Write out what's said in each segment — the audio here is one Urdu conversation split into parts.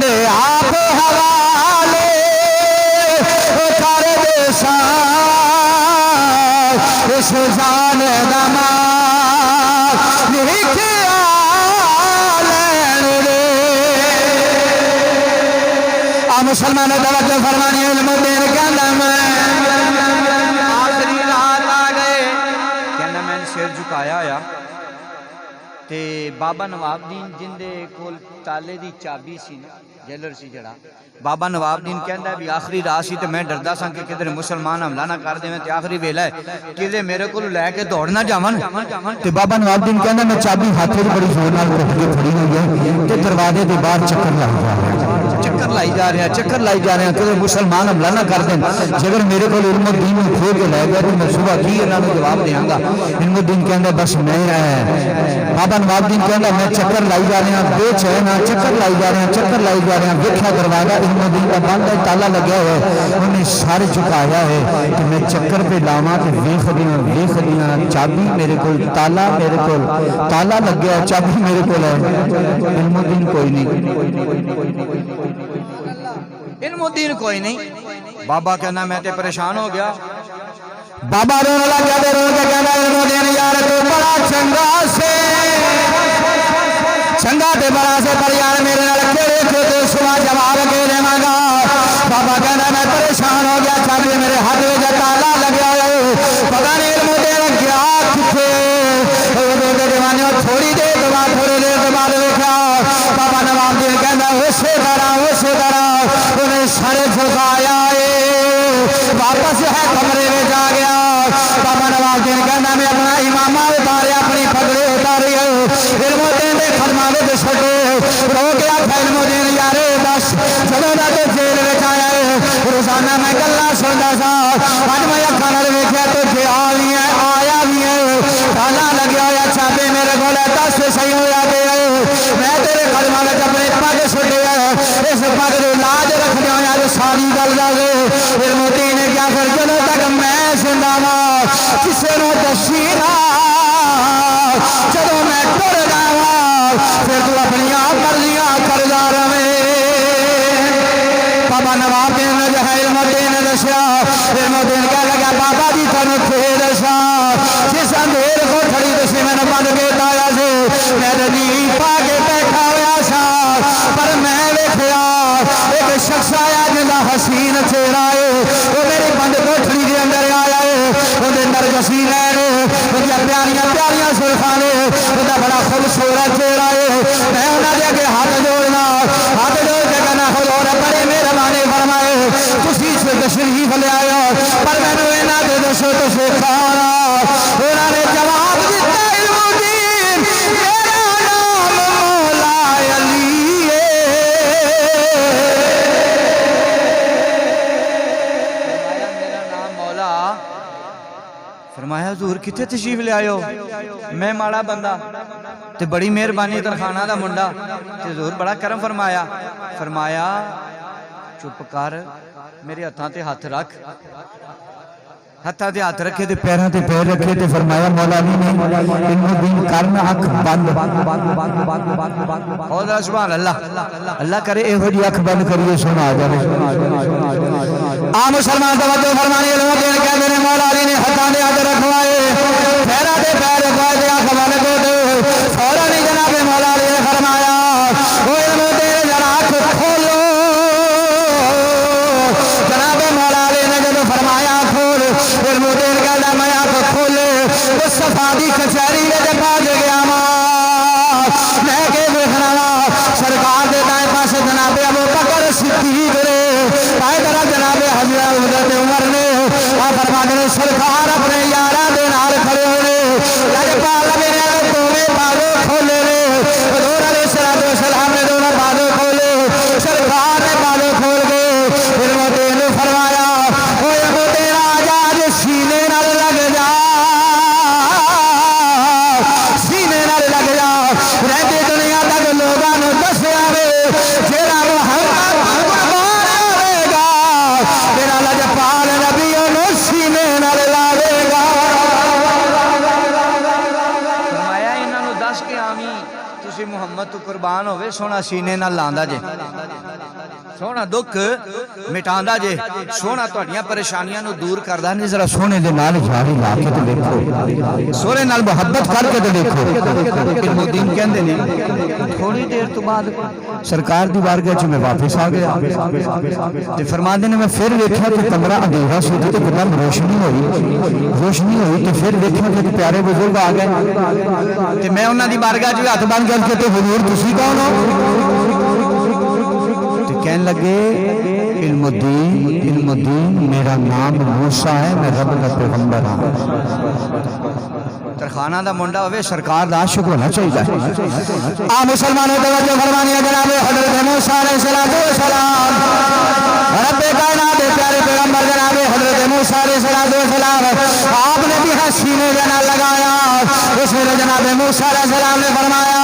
کہندے آپ حوالے کر دے سان اس جان دا مال لکھیا لین دے آ مسلمان توجہ فرمانی علم الدین کہندا میں آخری رات آ گئے کہنا میں نے سر جھکایا آیا تے بابا نواب دین جن دے کول تالے دی چابی سی جیلر سی جڑا بابا نواب دین کہندا بھی آخری رات سی تے میں ڈردا سا کہ کدھر مسلمان حملہ نہ کر دیں تے آخری ویلا ہے کدھر میرے کول لے کے دوڑنا جاون تے بابا نواب دین کہندا میں چابی ہاتھ وچ بڑی زور نال رکھ کے پھڑی ہوئی ہے تے دروازے دے باہر چکر لائی جا رہے ہیں کہ مسلمان حملہ نہ کر دیں جگر میرے کو علم الدین میں کھو کے لے گیا تو میں صبح کی انہوں نے جواب دیاں گا علم الدین کہندا بس میں بابا نواب دین کہندا میں چکر لائی جا رہے ہیں بے چین چکر لائی جا رہے ہیں ویکھیا دروازہ علم الدین کا بند ہے تالا لگیا ہوا ہے انہیں سارے جھکایا ہے کہ میں چکر پہ لاواں تے ویکھ دیاں چابی میرے کول تالا لگیا ہے چابی میرے کول ہے علم الدین کوئی نہیں علم الدین کوئی نہیں بابا کہنا میں تے پریشان ہو گیا بابا رونے لگا تے رو کے کہنا علم الدین یار تو بڑا چنگا تے بڑا سے پر یار میرے نال کیڑے تے صبح جواب کے دیواں گا بابا کہنا میں پریشان ہو گیا چابی میرے ہاتھ وچ تالا لگیا ہے پتہ نہیں علم الدین گیا کتے او دے دیوانے تھوڑی دیر بعد ویکھیا بابا نواب دین کہندا اسی طرح انہیں سر جھکایا ہے واپس ہے کمرے میں جا گیا بابا نواب دین کہندا میں اپنا امامہ اتاریا اپنی پگڑی اتاری علم الدین دے خدمہ وچ چھڈو رو گیا علم الدین یارے بس جدوں دا تو جیل وچ آیا ہے روزانہ میں گلاں سندا سا اج میں اکھاں نال ویکھیا تو جے آیا بھی ہے تالا لگیا ہوا چابی میرے کول ہے دس صحیح ہویا پیا میں تیرے خدمہ وچ اپنی پگ چھڈی ہے اس پگ دی لاج رکھدے ہویا جو ساری گل دس علم الدین نے کیا پھر جدوں تک میں زندہ ہاں کسے نوں دسی نہ جدوں میں ٹر جاواں پھر تو اپنی مرضیاں کردا رہے بابا نواب دین نے جو ہے علم الدین نے دسیا علم الدین کہہ لگا بابا جی تانوں کھے دسا جس اندھیر کو کھڑی دسی میں نے بند کے آیا سی میں جی پا کے بیٹھا ہوا سا پر میں ویکھیا ایک شخص آیا جندا حسین چہرہ ہے وہ میری بند کوٹھڑی دے اندر آیا ہے اودے اندر جسی لین اودیاں پیاریاں سرخاں نے اوندا بڑا خوبصورت چہرہ ہے میں انہاں دے اگے ہاتھ جوڑنا ہاتھ جوڑ کے کہنا حضور بڑے مہربانی فرمائے تسی تشریف لے آئے ہو پر مینوں انہاں دے دسو تسی کون انہاں نے جواب دتا علم الدین میرا نام مولا علی ہے میرا نام مولا فرمایا حضور کتنے تشریف لے آئے ہو میں ماڑا بندہ تے بڑی مہربانی تنخانہ دا منڈا تے حضور بڑا کرم فرمایا چپ کر میرے ہتھاں تے ہاتھ رکھ ہتھاں تے ہاتھ رکھے تے پیراں تے پیر رکھے تے فرمایا مولا علی نے علم الدین کرنا اکھ بند او ذرا سبحان اللہ اللہ کرے ایہو جی اکھ بند کریے سنا جاوے آ مسلمان توجہ فرمانی علم الدین کہندے نے مولا علی نے ہتھاں تے ہاتھ رکھوائے پیراں تے پیر رکھوائے تے اکھ بند کر دے فوراً ہی جناب مولا علی نے فرمایا او علم الدین ذرا اکھ کھولو جناب مولا علی نے جب فرمایا کھول علم الدین کہندا میں اکھ کھولے اس صفا دی کچہری وچ پہنچ گیا میں کہ ویکھنا سرکار دے دائیں پاسے جناب ابو بکر صدیق نے پائے طرح جناب حضرت عمر نے فرماتے ہیں سرکار اپنے یاراں دے نال کھڑے ہوئے لجپال میرے دوویں بازو کھولے نے حضور علیہ السلام نے دونوں بازو کھولے سرکار نے بازو کھول کے علم الدین نے فرمایا او علم الدین آجا سینے نال لگ جا سینے نال لگ جا رہتی دنیا تک لوگاں نوں دسیا وے جیڑا محمد آوے گا تیرا لجپال نبی اونوں سینے نال لاوے گا فرمایا انہاں نوں دس کے آویں تسی محمد تو قربان ہوئے سونا سینے نال لاندا جے سونا دکھ مٹاندا جے سونا تہاڈیاں پریشانیاں نو دور کردا نہیں ذرا سونے دے نال یاری لا کے تے دیکھو سونے نال محبت کر کے تے دیکھو المدین کہندے نے تھوڑی دیر تو بعد سرکار دی بارگاہ وچ میں واپس آ گیا تے فرماندے نے میں پھر ویکھیا کہ کمرہ اندھیرا سی تے کتنا روشنی ہوئی تے پھر ویکھیا کہ پیارے بزرگ آ گئے تے میں انہاں دی بارگاہ وچ ہاتھ بن کر کے تے حضور تسی کون ہو تے کہن لگے علم الدین میرا نام موسیٰ ہے میں رب کا پیغمبر ہوں ترخانہ دا منڈا ہوئے سرکار دا عاشق ہونا چاہیے مسلمانوں توجہ فرمانی ہے جناب حضرت موسیٰ علیہ السلام رب کائنات پیارے پیغمبر جناب حضرت موسیٰ علیہ السلام آپ نے بھی سینے جنا لگایا اس نے جناب موسیٰ علیہ السلام نے فرمایا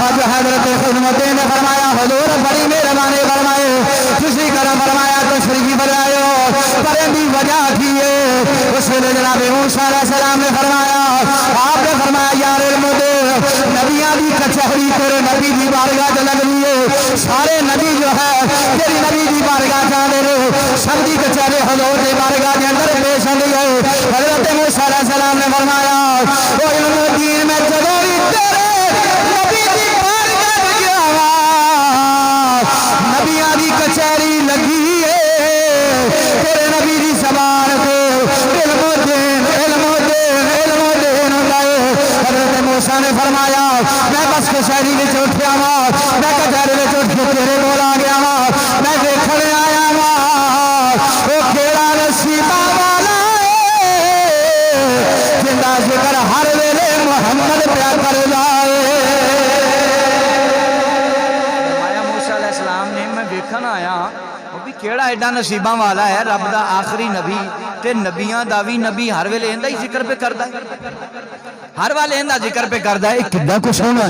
اب حضرت خدمتیں نے فرمایا حضور بڑی مہربانی فرمائے کسی کرم فرمایا تشریف بلائے پر بھی وجہ تھی اس نے جناب موسیٰ علیہ السلام نے فرمایا آپ نے فرمایا یار علم دے نبیاں دی کچہری تیرے نبی دی بارگاہ تے لگ رہی ہے سارے نبی جو ہے تیری نبی دی بارگاہ جانے رہے سب دی کچہری حضور دی بارگاہ کے اندر پیش آ گئی ہے حضرت موسیٰ علیہ السلام نے فرمایا او علم الدین میں جدوی تیرے نبی دی بارگاہ تے گیا نبیاں دی کچہری لگی ہے تیرے نبی دی زبان تے حضرت موسیٰ نے فرمایا میں بس کچہری میں اٹھیا وا میں کچہری میں اٹھ کے تیرے کول آ گیا وا میں دیکھنے آیا وا وہ کیڑا نصیبہ والا ہے جندا ذکر ہر ویلے محمد پیا کر جائے موسیٰ علیہ السلام نے میں دیکھن آیا وہ بھی کیڑا ایڈا نصیباں والا ہے رب دا آخری نبی تے نبیاں دا وی نبی ہر ویلے ایندا ہی ذکر پہ کردا ہے ہر والے ایندا ذکر پہ کردا ہے کدا کو سونا